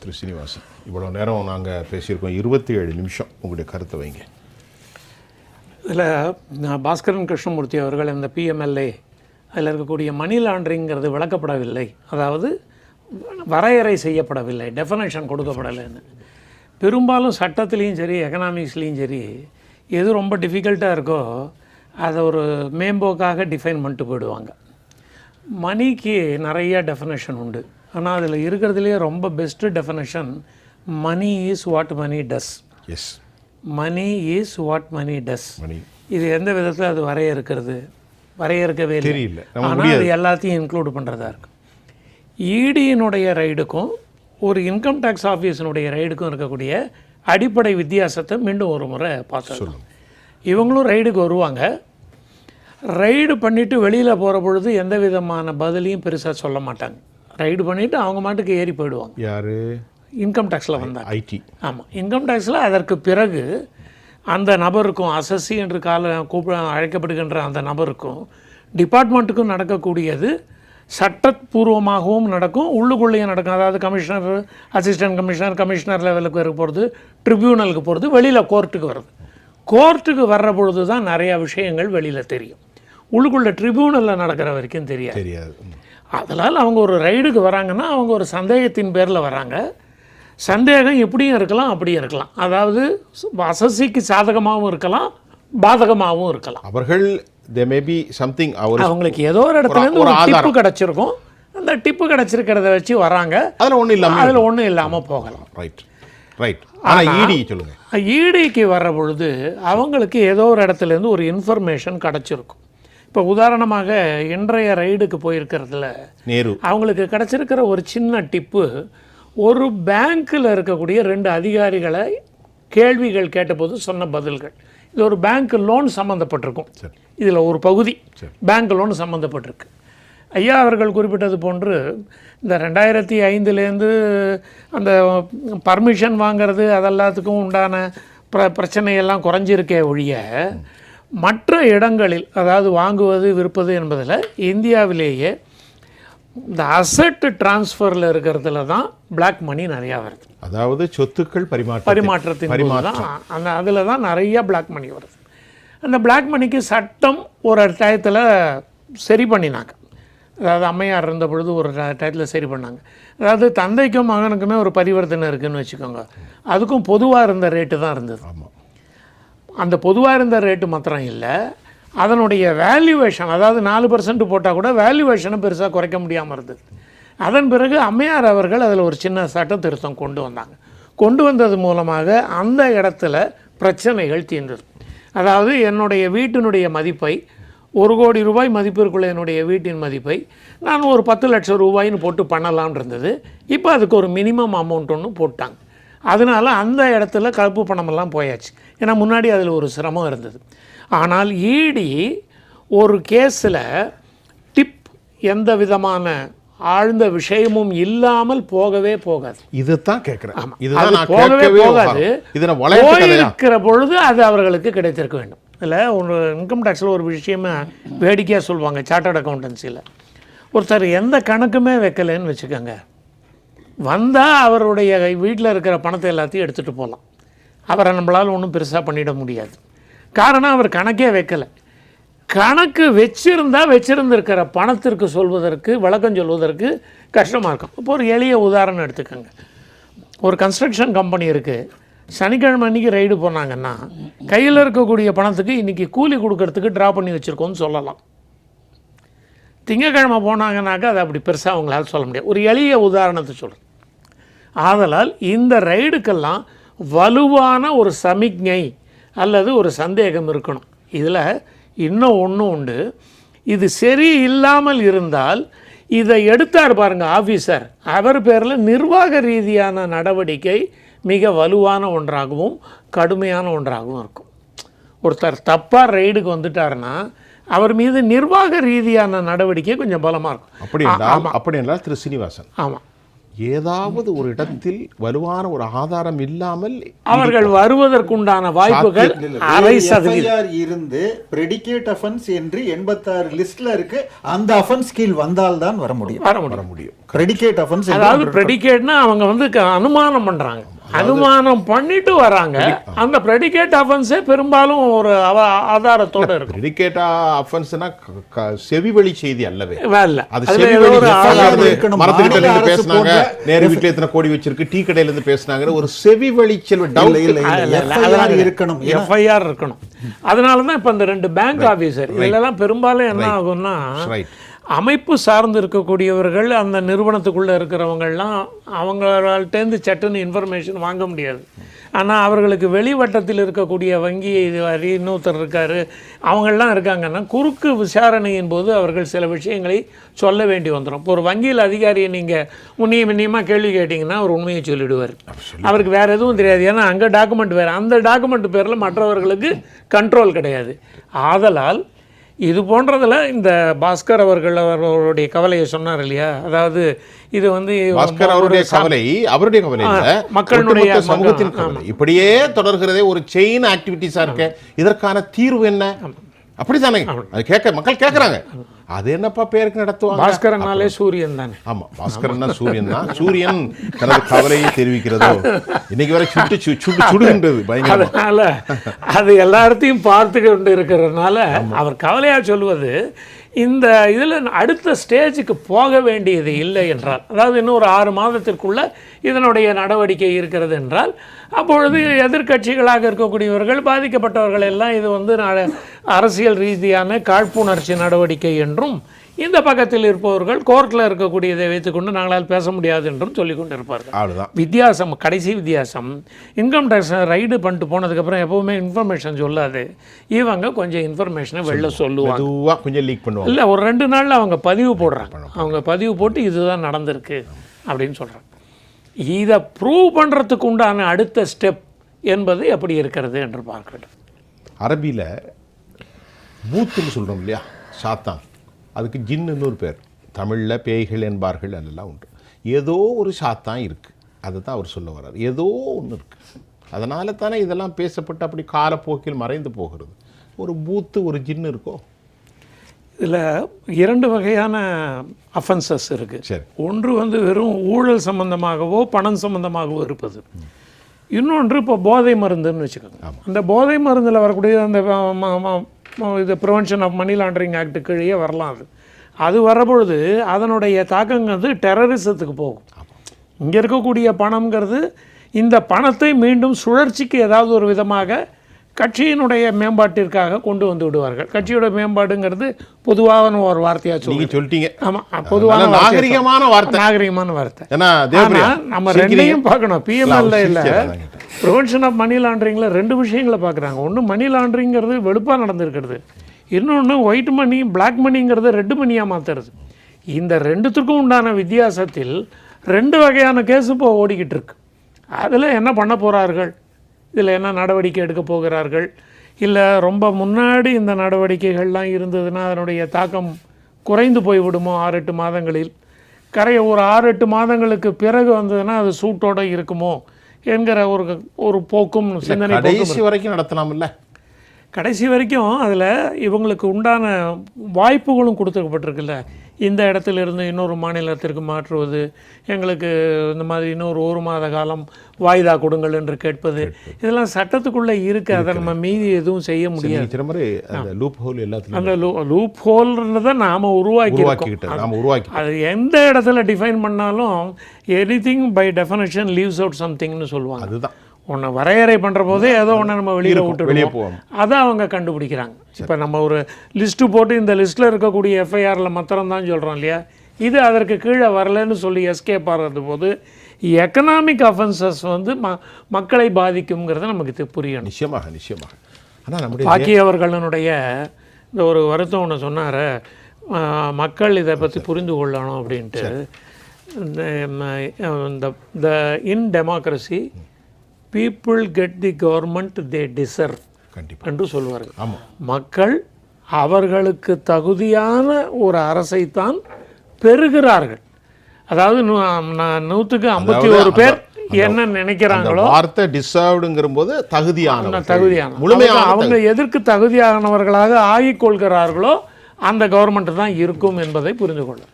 திரு சீனிவாசன். இவ்வளோ நேரம் நாங்கள் பேசியிருக்கோம், 27 நிமிஷம். உங்களுடைய கருத்தை வைங்க. இதில் பாஸ்கரன் கிருஷ்ணமூர்த்தி அவர்கள் இந்த பிஎம்எல்ஏ அதில் இருக்கக்கூடிய மணி லாண்ட்ரிங்கிறது விளக்கப்படவில்லை, அதாவது வரையறை செய்யப்படவில்லை, டெஃபனேஷன் கொடுக்கப்படலைன்னு. பெரும்பாலும் சட்டத்துலேயும் சரி எக்கனாமிக்ஸ்லேயும் சரி எது ரொம்ப டிஃபிகல்ட்டாக இருக்கோ அதை ஒரு மேம்போக்காக டிஃபைன் பண்ணிட்டு போயிடுவாங்க. மணிக்கு நிறைய டெஃபனேஷன் உண்டு, ஆனால் அதில் இருக்கிறதுலேயே ரொம்ப best definition money is what money does. Yes, money is what money does. Money இது எந்த விதத்தில் அது வரையறுக்கவே தெரியல, ஆனால் அது எல்லாத்தையும் இன்க்ளூட் பண்ணுறதா இருக்கும். இடியினுடைய ரைடுக்கும் ஒரு இன்கம் டேக்ஸ் ஆஃபீஸினுடைய ரைடுக்கும் இருக்கக்கூடிய அடிப்படை வித்தியாசத்தை மீண்டும் ஒரு முறை பார்த்துருக்கோம். இவங்களும் ரைடுக்கு வருவாங்க, ரைடு பண்ணிவிட்டு வெளியில் போகிற பொழுது எந்த விதமான பதிலையும் பெருசாக சொல்ல மாட்டாங்க. ரைடு பண்ணிவிட்டு அவங்க மாட்டுக்கு ஏறி போயிடுவாங்க. யார்? இன்கம் டேக்ஸில் வந்தாங்க. ஐடி. ஆமாம், இன்கம் டேக்ஸில் அதற்கு பிறகு அந்த நபருக்கும் அசஸ்ஸி என்று அழைக்கப்படுகின்ற அந்த நபருக்கும் டிபார்ட்மெண்ட்டுக்கும் நடக்கக்கூடியது சட்டப்பூர்வமாகவும் நடக்கும், உள்ளுக்குள்ளேயும் நடக்கும். அதாவது கமிஷனர், அசிஸ்டன்ட் கமிஷனர், கமிஷனர் லெவலுக்கு வர போகிறது, ட்ரிபியூனலுக்கு போகிறது, வெளியில் கோர்ட்டுக்கு வருது. கோர்ட்டுக்கு வர்ற பொழுது தான் நிறையா விஷயங்கள் வெளியில் தெரியும், உள்ளுக்குள்ளே ட்ரிபியூனலில் நடக்கிற வரைக்கும் தெரியாது. அதனால் அவங்க ஒரு ரைடுக்கு வராங்கன்னா அவங்க ஒரு சந்தேகத்தின் பேரில் வராங்க. சந்தேகம் எப்படியும் இருக்கலாம், அப்படியும் இருக்கலாம். அதாவது அசஸ்சிக்கு சாதகமாகவும் இருக்கலாம், பாதகமாகவும் இருக்கலாம். அவர்கள் அவங்களுக்கு ஏதோ ஒரு இடத்துலேருந்து ஒரு டிப்பு கிடச்சிருக்கும், அந்த டிப்பு கிடச்சிருக்கிறத வச்சு வராங்க. அதில் ஒன்றும் இல்லாமல் போகலாம். ரைட். ஆனால் இடி சொல்லுங்க, இடிக்கு வர்ற பொழுது அவங்களுக்கு ஏதோ ஒரு இடத்துலேருந்து ஒரு இன்ஃபர்மேஷன் கிடச்சிருக்கும். இப்போ உதாரணமாக இன்றைய ரைடுக்கு போயிருக்கிறதுல நேரு அவங்களுக்கு கிடச்சிருக்கிற ஒரு சின்ன டிப்பு, ஒரு பேங்க்கில் இருக்கக்கூடிய 2 அதிகாரிகளை கேள்விகள் கேட்டபோது சொன்ன பதில்கள். இது ஒரு பேங்க் லோன் சம்மந்தப்பட்டிருக்கும், இதில் ஒரு பகுதி பேங்க் லோன் சம்மந்தப்பட்டிருக்கு. ஐயா அவர்கள் குறிப்பிட்டது போன்று இந்த 2005 அந்த பர்மிஷன் வாங்கிறது அதெல்லாத்துக்கும் உண்டான பிரச்சனையெல்லாம் குறைஞ்சிருக்கே ஒழிய மற்ற இடங்களில், அதாவது வாங்குவது விற்பது என்பதில் இந்தியாவிலேயே இந்த அசட் டிரான்ஸ்ஃபரில் இருக்கிறதுல தான் பிளாக் மணி நிறையா வருது. அதாவது சொத்துக்கள் பரிமாற்றத்தின் தான் அந்த அதில் தான் நிறையா பிளாக் மணி வருது. அந்த பிளாக் மணிக்கு சட்டம் ஒரு டயத்தில் சரி பண்ணினாங்க. அதாவது அம்மையார் இருந்த பொழுது ஒரு டயத்தில் சரி பண்ணாங்க. அதாவது தந்தைக்கும் மகனுக்குமே ஒரு பரிவர்த்தனை இருக்குதுன்னு வச்சுக்கோங்க, அதுக்கும் பொதுவாக இருந்த ரேட்டு தான் இருந்தது. அந்த பொதுவாக இருந்த ரேட்டு மாத்திரம் இல்லை, அதனுடைய வேல்யூவேஷன், அதாவது 4% போட்டால் கூட வேல்யூவேஷனை பெருசாக குறைக்க முடியாமல் இருந்தது. அதன் பிறகு அம்மையார் அவர்கள் அதில் ஒரு சின்ன சட்ட திருத்தம் கொண்டு வந்தாங்க. கொண்டு வந்தது மூலமாக அந்த இடத்துல பிரச்சனைகள் தீர்ந்தது. அதாவது என்னுடைய வீட்டினுடைய மதிப்பை 1 கோடி ரூபாய் மதிப்பிற்குள்ள என்னுடைய வீட்டின் மதிப்பை நான் ஒரு 10 லட்சம் ரூபாய்னு போட்டு பண்ணலான் இருந்தது. இப்போ அதுக்கு ஒரு மினிமம் அமௌண்ட் ஒன்று போட்டாங்க. அதனால் அந்த இடத்துல கலப்பு பணமெல்லாம் போயாச்சு. ஏன்னா முன்னாடி அதில் ஒரு சிரமம் இருந்தது. ஆனால் இடி ஒரு கேஸில் டிப் எந்த விதமான ஆழ்ந்த விஷயமும் இல்லாமல் போகவே போகாது. இதுதான் கேட்குறேன். ஆமாம், போகவே போகாது. போயிருக்கிற பொழுது அது அவர்களுக்கு கிடைத்திருக்க வேண்டும். இல்லை, ஒரு இன்கம் டேக்ஸில் ஒரு விஷயமா வேடிக்கையாக சொல்லுவாங்க சார்ட்டர்ட் அக்கௌண்டன்சியில், ஒருத்தர் எந்த கணக்குமே வைக்கலைன்னு வச்சுக்கோங்க, வந்தால் அவருடைய வீட்டில் இருக்கிற பணத்தை எல்லாத்தையும் எடுத்துகிட்டு போகலாம், அவரை நம்மளால் ஒன்றும் பெருசாக பண்ணிட முடியாது. காரணம் அவர் கணக்கே வைக்கலை. கணக்கு வச்சிருந்திருக்கிற பணத்திற்கு சொல்வதற்கு, விளக்கம் சொல்வதற்கு கஷ்டமாக இருக்கும். இப்போ ஒரு எளிய உதாரணம் எடுத்துக்கோங்க. ஒரு கன்ஸ்ட்ரக்ஷன் கம்பெனி இருக்குது, சனிக்கிழமை அன்றைக்கி ரைடு போனாங்கன்னா கையில் இருக்கக்கூடிய பணத்துக்கு இன்றைக்கி கூலி கொடுக்கறதுக்கு ட்ரா பண்ணி வச்சுருக்கோன்னு சொல்லலாம். திங்கக்கிழமை போனாங்கன்னாக்கா அது அப்படி பெருசாக அவங்களால சொல்ல முடியாது. ஒரு எளிய உதாரணத்தை சொல்கிறேன். ஆதலால் இந்த ரைடுக்கெல்லாம் வலுவான ஒரு சமிக்ஞை அல்லது ஒரு சந்தேகம் இருக்கணும். இதில் இன்னும் ஒன்றும் உண்டு, இது சரி இல்லாமல் இருந்தால் இதை எடுத்தார் பாருங்கள் ஆஃபீஸர், அவர் பேரில் நிர்வாக ரீதியான நடவடிக்கை மிக வலுவான ஒன்றாகவும் கடுமையான ஒன்றாகவும் இருக்கும். ஒருத்தர் தப்பாக ரைடுக்கு வந்துட்டாருன்னா அவர் மீது நிர்வாக ரீதியான நடவடிக்கை கொஞ்சம் பலமாக இருக்கும். அப்படி என்றால் திரு சீனிவாசன், ஆமாம், ஏதாவது ஒரு இடத்தில் வலுவான ஒரு ஆதாரம் இல்லாமல் அவர்கள் வருவதற்குண்டான வாய்ப்புகள் அரை சதவீதம் FIR இருந்து பிரெடிகேட் அஃபென்ஸ் என்று 86 லிஸ்ட்ல இருக்கு. அந்த அஃபென்ஸ் கீழ் வந்தால் தான் வர முடியும். வர முடியும். பிரெடிகேட் அஃபென்ஸ் அதாவது பிரெடிகேட்னா அவங்க வந்து அனுமானம் பண்றாங்க, அனுமானம் பண்ணிட்டு வராங்க. அந்த பிரெடிகேட் அஃபென்ஸே பெரும்பாலும் ஒரு ஆதாரத்தோட இருக்கும். பிரெடிகேட் அஃபென்ஸ்னா செவிவழி செய்தி அல்லவே இல்ல, அது அதுல செவிவழி ஏதோ ஒரு அதாவது இருக்கணும். மரத்துக்கிட்ட மாநில இருந்து அரசு பேசுனாங்க, நேரு வீட்டுல எத்தனை கோடி வச்சிருக்கு, டீ கடையில இருந்து பேசுனாங்க, ஒரு செவிவழி செல்வ டவுட் FIR இருக்கணும். FIR இருக்கணும். அதனாலதான் இப்ப இந்த 2 பேங்க் ஆபீசர் இதெல்லாம் பெரும்பாலும் என்ன ஆகும்னா, அமைப்பு சார்ந்து இருக்கக்கூடியவர்கள் அந்த நிறுவனத்துக்குள்ளே இருக்கிறவங்கள்லாம் அவங்கள்ட்டேருந்து சட்டுன்னு இன்ஃபர்மேஷன் வாங்க முடியாது. ஆனால் அவர்களுக்கு வெளிவட்டத்தில் இருக்கக்கூடிய வங்கி இதுவாரி இன்னொருத்தர் இருக்கார், அவங்களாம் இருக்காங்கன்னா குறுக்கு விசாரணையின் போது அவர்கள் சில விஷயங்களை சொல்ல வேண்டி வந்துடும். இப்போ ஒரு வங்கியில் அதிகாரியை நீங்கள் முன்னியமாக கேள்வி கேட்டிங்கன்னா அவர் உண்மையை சொல்லிவிடுவார். அவருக்கு வேறு எதுவும் தெரியாது. ஏன்னா அங்கே டாக்குமெண்ட் வேறு, அந்த டாக்குமெண்ட் பேரில் மற்றவர்களுக்கு கண்ட்ரோல் கிடையாது. ஆதலால் இது போன்றதில் இந்த பாஸ்கர் அவர்களுடைய கவலையை சொன்னார் இல்லையா, அதாவது இது வந்து பாஸ்கர் அவருடைய கவலை, அவருடைய கவலை இல்ல, மக்களுடைய சமூகத்தின் கவலை. இப்படியே தொடர்கிறதே ஒரு செயின் ஆக்டிவிட்டிஸா இருக்க, இதற்கான தீர்வு என்ன? அப்படித்தானே அது மக்கள் கேட்கறாங்க. அது என்னப்பா பேருக்கு நடத்துவாங்க? பாஸ்கரனாலே சூரியன் தானே. ஆமா, பாஸ்கரன்னா சூரியன் தான். சூரியன் தனது கவலையை தெரிவிக்கிறதோ இன்னைக்கு வரை சுடுகின்றது பயங்கரமா. அதனால அது எல்லாத்தையும் பார்த்து கொண்டு இருக்கிறதுனால அவர் கவலையா சொல்லுவது, இந்த இதில் அடுத்த ஸ்டேஜுக்கு போக வேண்டியது இல்லை என்றால், அதாவது இன்னும் ஒரு 6 மாதத்திற்குள்ள இதனுடைய நடவடிக்கை இருக்கிறது என்றால், அப்பொழுது எதிர்க்கட்சிகளாக இருக்கக்கூடியவர்கள் பாதிக்கப்பட்டவர்கள் எல்லாம் இது வந்து அரசியல் ரீதியான காழ்ப்புணர்ச்சி நடவடிக்கை என்றும், இந்த பக்கத்தில் இருப்பவர்கள் கோர்ட்டில் இருக்கக்கூடியதை வைத்துக்கொண்டு நாங்களால் பேச முடியாது என்றும் சொல்லிக் கொண்டு இருப்பார்கள். அவ்வளோதான் வித்தியாசம். கடைசி வித்தியாசம், இன்கம் டேக்ஸ் ரைடு பண்ணிட்டு போனதுக்கப்புறம் எப்போவுமே இன்ஃபர்மேஷன் சொல்லாது, இவங்க கொஞ்சம் இன்ஃபர்மேஷனை வெளில சொல்லுவாங்க, கொஞ்சம் லீக் பண்ணுவாங்க. இல்லை ஒரு 2 நாளில் அவங்க பதிவு போடுறாங்க, அவங்க பதிவு போட்டு இதுதான் நடந்திருக்கு அப்படின்னு சொல்கிறாங்க. இதை ப்ரூவ் பண்ணுறதுக்கு உண்டான அடுத்த ஸ்டெப் என்பது எப்படி இருக்கிறது என்று பார்க்க வேண்டும். அரபியில் பூத்துன்னு சொல்கிறோம் இல்லையா, சாத்தான், அதுக்கு ஜின்னு ஒரு பேர், தமிழில் பேய்கள் என்பார்கள், அதெல்லாம் உண்டு. ஏதோ ஒரு சாத்தான் இருக்குது, அதை தான் அவர் சொல்ல வர்றார். ஏதோ ஒன்று இருக்குது, அதனால தானே இதெல்லாம் பேசப்பட்டு அப்படி காலப்போக்கில் மறைந்து போகிறது. ஒரு பூத்து ஒரு ஜின்னு இருக்கோ? இதில் 2 வகையான அஃபென்சஸ் இருக்குது. சரி. ஒன்று வந்து வெறும் ஊழல் சம்பந்தமாகவோ பணம் சம்பந்தமாகவோ இருப்பது. இன்னொன்று இப்போ போதை மருந்துன்னு வச்சுக்கோங்க. அந்த போதை மருந்தில் வரக்கூடிய அந்த இது prevention of money laundering act கீழே வரலாம். அது வரப்பொழுது அதனுடைய தாக்கங்கிறது டெரரிசத்துக்கு போகும். இங்கே இருக்கக்கூடிய பணம்ங்கிறது, இந்த பணத்தை மீண்டும் சுழற்சிக்கு ஏதாவது ஒரு விதமாக கட்சியினுடைய மேம்பாட்டிற்காக கொண்டு வந்து விடுவார்கள். கட்சியோட மேம்பாடுங்கிறது பொதுவான ஒரு வார்த்தையாக சொல்லிட்டீங்க. ஆமாம், பொதுவான நாகரிகமான வார்த்தை. நம்ம 2ஐயும் பார்க்கணும். பிஎம்எல்ல இல்லை, ப்ரிவென்ஷன் ஆஃப் மணி லாண்டரிங்கில் 2 விஷயங்களை பார்க்குறாங்க. ஒன்று மணி லாண்டரிங்கிறது வெளுப்பாக நடந்திருக்கிறது, இன்னொன்று ஒயிட் மணி பிளாக் மணிங்கிறது ரெட் மணியாக மாற்றுறது. இந்த 2த்துக்கும் உண்டான வித்தியாசத்தில் 2 வகையான கேஸு இப்போ ஓடிக்கிட்டு இருக்கு. அதில் என்ன பண்ண போகிறார்கள், இதில் என்ன நடவடிக்கை எடுக்க போகிறார்கள், இல்லை ரொம்ப முன்னாடி இந்த நடவடிக்கைகள்லாம் இருந்ததுன்னா அதனுடைய தாக்கம் குறைந்து போய்விடுமோ 6-8 மாதங்களில், ஒரு 6-8 மாதங்களுக்கு பிறகு வந்ததுன்னா அது சூட்டோடு இருக்குமோ என்கிற ஒரு போக்கும் சிந்தனை கடைசி வரைக்கும் நடத்தலாம்ல. கடைசி வரைக்கும் அதில் இவங்களுக்கு உண்டான வாய்ப்புகளும் கொடுத்துக்கப்பட்டிருக்குல்ல. இந்த இடத்திலிருந்து இன்னொரு மாநிலத்திற்கு மாற்றுவது, எங்களுக்கு இந்த மாதிரி இன்னொரு 1 மாத காலம் வாய்தா கொடுங்கள் என்று கேட்பது, இதெல்லாம் சட்டத்துக்குள்ளே இருக்குது. அதை நம்ம மீதி எதுவும் செய்ய முடியாது. அந்த லூப் ஹோல்ன்றதை நாம் உருவாக்கி அது எந்த இடத்துல டிஃபைன் பண்ணாலும் anything by definition leaves out சம்திங்னு சொல்லுவாங்க. அதுதான் ஒன்று வரையறை பண்ணுற போதே ஏதோ ஒன்று நம்ம வெளியில் விட்டுடுவோம், அதை அவங்க கண்டுபிடிக்கிறாங்க. இப்போ நம்ம ஒரு லிஸ்ட்டு போட்டு இந்த லிஸ்ட்டில் இருக்கக்கூடிய எஃப்ஐஆரில் மாத்திரம் தான் சொல்கிறோம் இல்லையா, இது அதற்கு கீழே வரலன்னு சொல்லி எஸ்கேப் ஆகிறது போது எக்கனாமிக் அஃபென்சஸ் வந்து மக்களை பாதிக்குங்கிறத நமக்கு புரியணும். நிச்சயமாக. ஆனால் பாக்கி அவர்களுடைய இந்த ஒரு வருத்தம் ஒன்று சொன்னார், மக்கள் இதை பற்றி புரிந்து கொள்ளணும் அப்படின்ட்டு. இந்த இன் democracy people get the government they deserve என்று சொல்வார்கள். மக்கள் அவர்களுக்கு தகுதியான ஒரு அரசைத்தான் பெறுகிறார்கள். அதாவது 100க்கு 51 பேர் என்ன அந்த நினைக்கிறாங்களோ வார்த்தை டிசர்வ்டுங்கிற போது தகுதியான முழுமையான அவங்க எதற்கு தகுதியானவர்களாக ஆகிக் கொள்கிறார்களோ அந்த கவர்மெண்ட் தான் இருக்கும் என்பதை புரிந்து கொள்ளும்.